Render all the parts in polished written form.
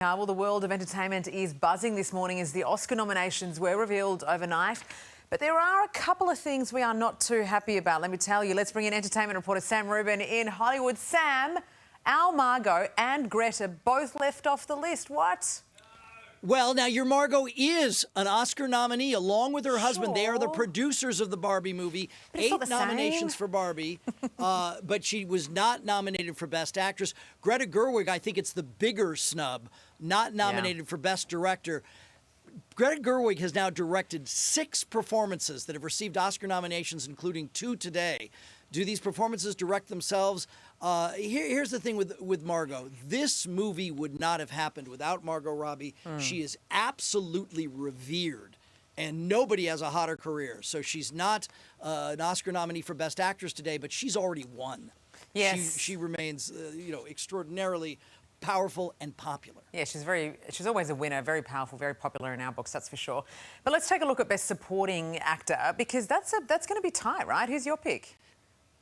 Well, the world of entertainment is buzzing this morning as the Oscar nominations were revealed overnight. But there are a couple of things we are not too happy about, let me tell you. Let's bring in entertainment reporter Sam Rubin in Hollywood. Sam, our Margot and Greta both left off the list. What? Well, now your Margot is an Oscar nominee along with her husband. They are the producers of the Barbie movie. But it's not 8 the nominations same. for Barbie, but she was not nominated for Best Actress. Greta Gerwig, I think it's the bigger snub, not nominated for Best Director. Greta Gerwig has now directed 6 performances that have received Oscar nominations, including 2 today. Do these performances direct themselves? Here's the thing with Margot. This movie would not have happened without Margot Robbie. She is absolutely revered, and nobody has a hotter career. So she's not an Oscar nominee for Best Actress today, but she's already won. Yes. She remains, extraordinarily powerful and popular. Yeah, she's always a winner, very powerful, very popular in our books, that's for sure. But let's take a look at Best Supporting Actor, because that's going to be tight, right? Who's your pick?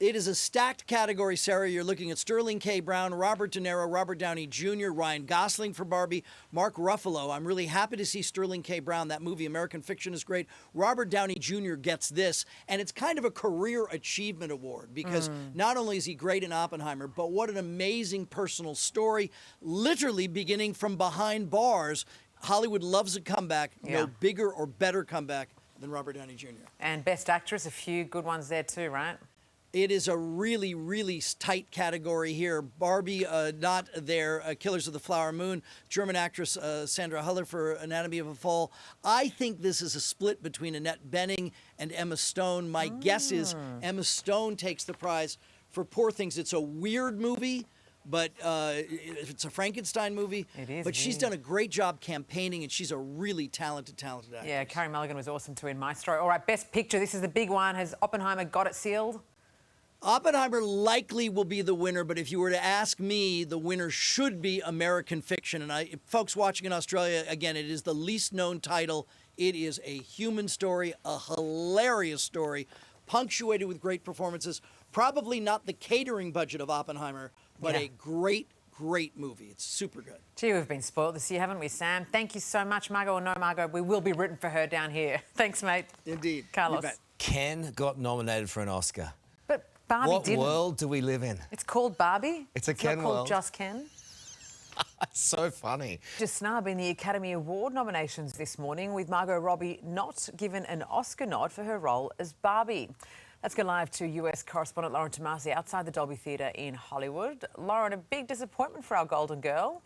It is a stacked category, Sarah. You're looking at Sterling K. Brown, Robert De Niro, Robert Downey Jr., Ryan Gosling for Barbie, Mark Ruffalo. I'm really happy to see Sterling K. Brown. That movie, American Fiction, is great. Robert Downey Jr. gets this, and it's kind of a career achievement award because not only is he great in Oppenheimer, but what an amazing personal story, literally beginning from behind bars. Hollywood loves a comeback. Yeah. No bigger or better comeback than Robert Downey Jr. And Best Actress, a few good ones there too, right? It is a really, really tight category here. Barbie, not there. Killers of the Flower Moon. German actress Sandra Hüller for Anatomy of a Fall. I think this is a split between Annette Bening and Emma Stone. My guess is Emma Stone takes the prize for Poor Things. It's a weird movie, but it's a Frankenstein movie. It is. But she's done a great job campaigning, and she's a really talented actress. Yeah, Carey Mulligan was awesome too in Maestro. All right, Best Picture. This is the big one. Has Oppenheimer got it sealed? Oppenheimer likely will be the winner, but if you were to ask me, the winner should be American Fiction. And folks watching in Australia, again, it is the least known title. It is a human story, a hilarious story, punctuated with great performances. Probably not the catering budget of Oppenheimer, but a great movie. It's super good. Gee, we've been spoiled this year, haven't we, Sam? Thank you so much, Margot or no Margot. We will be rooting for her down here. Thanks, mate. Indeed. Carlos. You bet. Ken got nominated for an Oscar. But Barbie What didn't. world do we live in? It's called Barbie. It's a not Ken called world. Just Ken. It's so funny. Just snub in the Academy Award nominations this morning, with Margot Robbie not given an Oscar nod for her role as Barbie. Let's go live to US correspondent Lauren Tomasi outside the Dolby Theatre in Hollywood. Lauren, a big disappointment for our Golden Girl.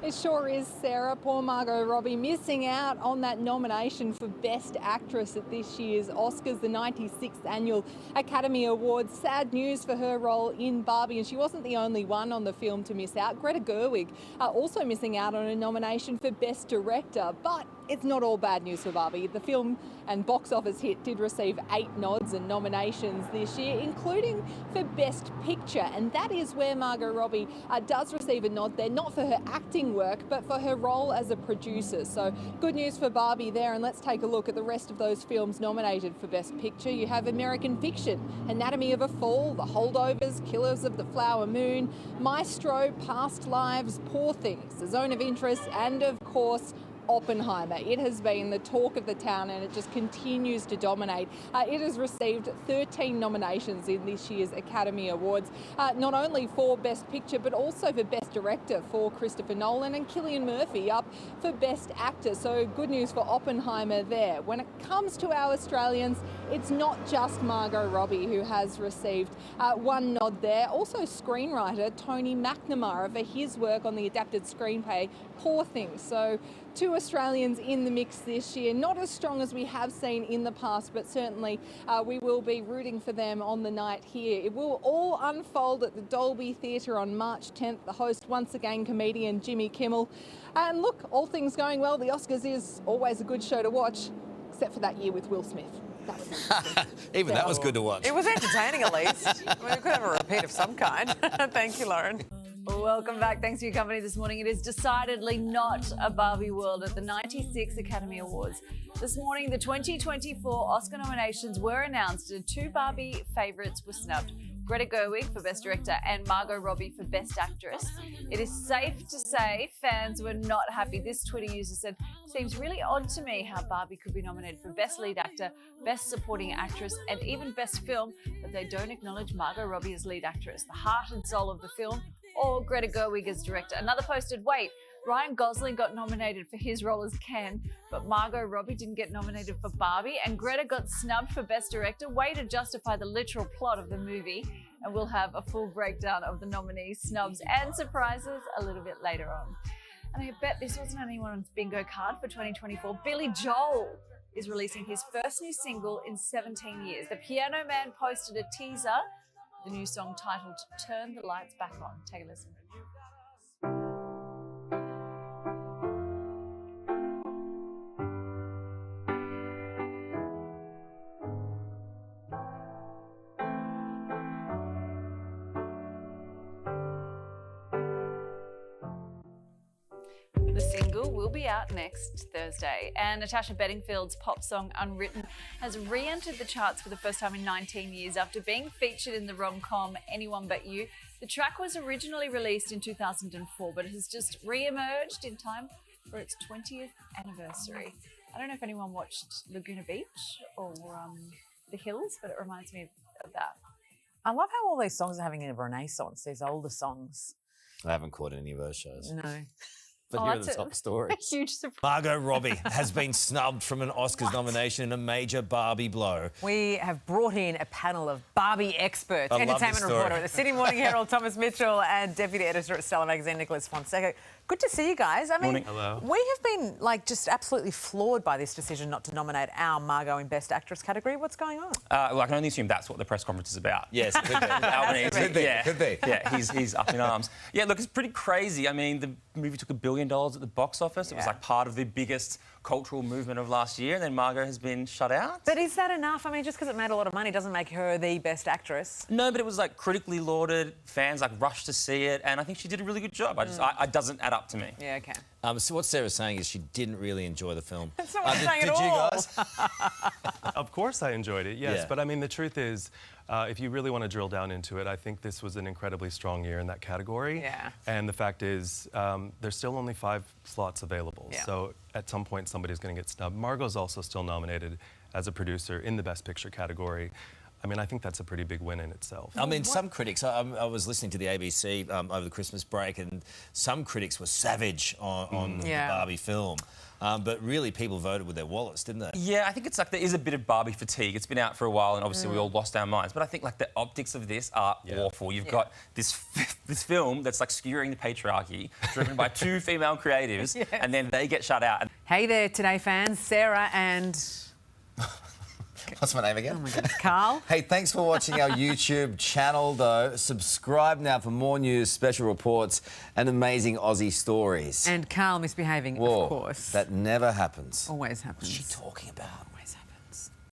It sure is, Sarah. Poor Margot Robbie missing out on that nomination for Best Actress at this year's Oscars, the 96th Annual Academy Awards. Sad news for her role in Barbie, and she wasn't the only one on the film to miss out. Greta Gerwig also missing out on a nomination for Best Director, but it's not all bad news for Barbie. The film and box office hit did receive 8 nods and nominations this year, including for Best Picture, and that is where Margot Robbie does receive a nod there, not for her acting work, but for her role as a producer. So good news for Barbie there, and let's take a look at the rest of those films nominated for Best Picture. You have American Fiction, Anatomy of a Fall, The Holdovers, Killers of the Flower Moon, Maestro, Past Lives, Poor Things, The Zone of Interest, and of course, Oppenheimer. It has been the talk of the town, and it just continues to dominate. It has received 13 nominations in this year's Academy Awards, not only for Best Picture but also for Best Director for Christopher Nolan, and Cillian Murphy up for Best Actor. So good news for Oppenheimer there. When it comes to our Australians, it's not just Margot Robbie who has received 1 nod there. Also screenwriter Tony McNamara for his work on the adapted screenplay Poor Things. So 2 Australians in the mix this year, not as strong as we have seen in the past, but certainly we will be rooting for them on the night here. It will all unfold at the Dolby Theatre on March 10th. The host, once again, comedian Jimmy Kimmel. And look, all things going well, the Oscars is always a good show to watch, except for that year with Will Smith. Even that was good to watch. It was entertaining, at least. I mean, we could have a repeat of some kind. Thank you, Lauren. Welcome back. Thanks for your company this morning. It is decidedly not a Barbie world at the 96th Academy Awards. This morning, the 2024 Oscar nominations were announced and 2 Barbie favourites were snubbed. Greta Gerwig for Best Director and Margot Robbie for Best Actress. It is safe to say fans were not happy. This Twitter user said, "Seems really odd to me how Barbie could be nominated for Best Lead Actor, Best Supporting Actress and even Best Film, but they don't acknowledge Margot Robbie as lead actress, the heart and soul of the film, or Greta Gerwig as director." Another posted, "Wait, Ryan Gosling got nominated for his role as Ken, but Margot Robbie didn't get nominated for Barbie, and Greta got snubbed for Best Director. Way to justify the literal plot of the movie." And we'll have a full breakdown of the nominees, snubs and surprises a little bit later on. And I bet this wasn't anyone's bingo card for 2024. Billy Joel is releasing his first new single in 17 years. The Piano Man posted a teaser, the new song titled "Turn the Lights Back On." Take a listen. The single will be out next Thursday, and Natasha Bedingfield's pop song Unwritten has re-entered the charts for the first time in 19 years after being featured in the rom-com Anyone But You. The track was originally released in 2004, but it has just re-emerged in time for its 20th anniversary. I don't know if anyone watched Laguna Beach or The Hills, but it reminds me of that. I love how all these songs are having a renaissance, these older songs. I haven't caught any of those shows. No. But here are the top stories. A huge surprise. Margot Robbie has been snubbed from an Oscars nomination in a major Barbie blow. We have brought in a panel of Barbie experts. I love this Entertainment story. reporter at the Sydney Morning Herald, Thomas Mitchell, and deputy editor at Stella Magazine, Nicolas Fonseca. Good to see you guys. I mean, Morning. Hello. we have been just absolutely floored by this decision not to nominate our Margot in Best Actress category. What's going on? Well, I can only assume that's what the press conference is about. Yes, it could be. Albanese. Could be, Yeah. could be. Yeah, he's up in arms. Yeah, look, it's pretty crazy. I mean, the movie took $1 billion at the box office. It was like part of the biggest cultural movement of last year, and then Margot has been shut out. But is that enough? I mean, just because it made a lot of money doesn't make her the Best Actress. No, but it was like critically lauded. Fans rushed to see it, and I think she did a really good job. It doesn't add up to me. Yeah, okay. So what Sarah's saying is she didn't really enjoy the film. That's not what I'm saying did at you all. guys? Of course I enjoyed it, yes. Yeah. But I mean, the truth is, if you really want to drill down into it, I think this was an incredibly strong year in that category. Yeah. And the fact is, there's still only 5 slots available. Yeah. So at some point, somebody's going to get snubbed. Margot's also still nominated as a producer in the Best Picture category. I mean, I think that's a pretty big win in itself. I mean, some critics, I was listening to the ABC over the Christmas break, and some critics were savage on the Barbie film. But really, people voted with their wallets, didn't they? Yeah, I think it's there is a bit of Barbie fatigue. It's been out for a while, and obviously we all lost our minds. But I think the optics of this are awful. You've got this film that's skewering the patriarchy, driven by 2 female creatives, and then they get shut out. Hey there, Today fans. Sarah and... What's my name again? Oh, my goodness. Carl? Hey, thanks for watching our YouTube channel, though. Subscribe now for more news, special reports, and amazing Aussie stories. And Carl misbehaving, Whoa, of course. that never happens. Always happens. What's she talking about? Always happens.